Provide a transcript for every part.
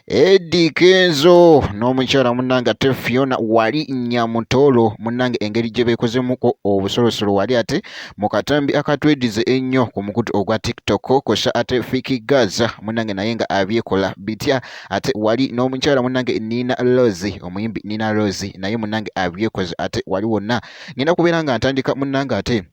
Eddie Kenzo n'omukyala munnange ate Fiona wali Nyamutolo munnange engeri gye beekozemuko obusolosolo wali ate mu katambi akatwedize ennyo ku mukutu ogwa TikTok kosa ate Fiki Gaza munnange naye nga abyekola bitya ate wali n'omukyala munnange Nina Rose omuyimbi Nina Rose naye munnange abyekoze ate wali wonna ngenda kubeera nga ntandika munnange ate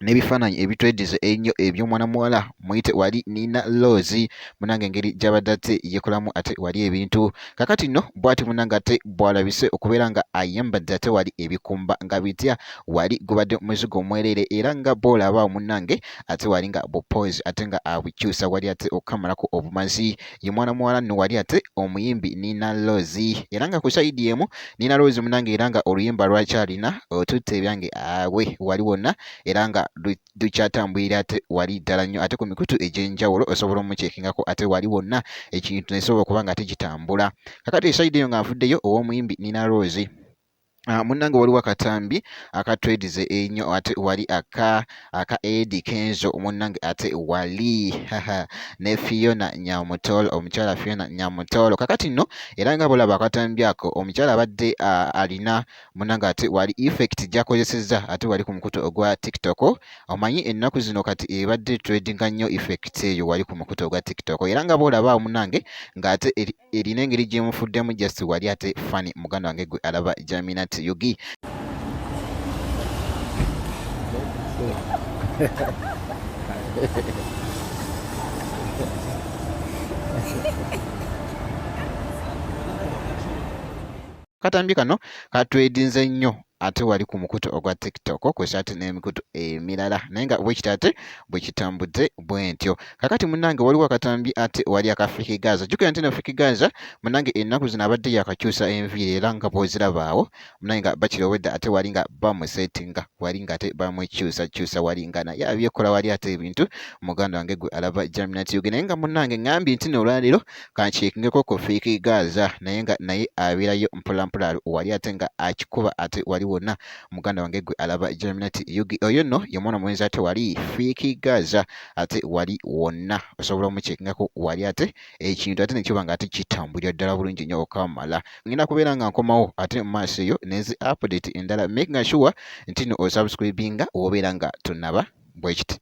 n'ebifaananyi ebitwedize ennyo eby'omwana muwala muyite wali Nina Rose munnange engeri gy'abadde ate yekolamu ate wali ebintu kakati nno bw'ati munnange ate bw'alabise okubeera nga ayambadde ate wali ebikumba nga bitya wali gubadde muzigo omwereere era nga bw'olaba munnange ate wali nga bupoozi ate nga abukyusa wali ate okukamalako obumazi ye mwana muwala nno wali ate omuyimbi Nina Rose era nga ku sayidi emu Nina Rose munnange era nga oluyimba lwakyalina otutte ebyange awe wali wonna era nga lukyatambulira ate wali ddala nnyo ate ku mikutu egy'enjawulo osobola omuceekingako ate wali wonna ekintu nesobola okuba nga tekitambula kakati esayidi eyo nga nfuddeyo ow'omuyimbi Nina Rose munnange waliwo akatambi akatwedize ennyo ate wali aka Eddie Kenzo munnange ate wali ne Fiona Nyamutolo omukyala Fiona Nyamutolo kakati nno era nga bulaba akatambi ako omukyala abadde alina munnange ate wali effect gy'akozesezza ate wali ku mukutu ogwa TikTok omanyi ennaku zino kati ebadde tradinga nnyo effect eyo wali ku mukutu ogwa TikTok era nga bw'olaba munnange ng'ate erina engeri gyemufuddemu just wali ate fani muganda wange gwe alaba Jaminat Yugi katambi kano katwedinze nnyo ate wali ku mukutu ogwa TikTok kwesa ate n'emikutu emirala naye nga bwekiti ate bwe kitambudde bwe ntyo kakati munnange waliwo akatambi ate wali aka Fiki Gaza jjukira nti no Fiki Gaza munnange ennaku zino abadde yakakyusa enviiri era nga bw'ozirabaawo munnange nga bakirowedde ate wali nga bamusetinga wali nga ate bamukyusakyusa wali nga naye abyekola wali ate ebintu muganda wange gwe alaba Jaminat Yugi naye nga munnange ngambye nti n'olwaleero kankyekingeko ku Fiki Gaza naye nga naye abeerayo mpolampola wali ate nga akikuba ate wali wonna muganda wange gwe alaba Jaminat Yugi oyo nno ye mwana mulenzi ate wali Fiki Gaza ate wali wonna osobola omuceekingako wali ate ekintu ate nekiba nga ate kitambulira ddala bulungi nnyo okamala ngenda kubeera nga nkomawo ate mu maaso eyo nezi update endala making sure nti no osubscribinga obeera nga tonaba bwekiti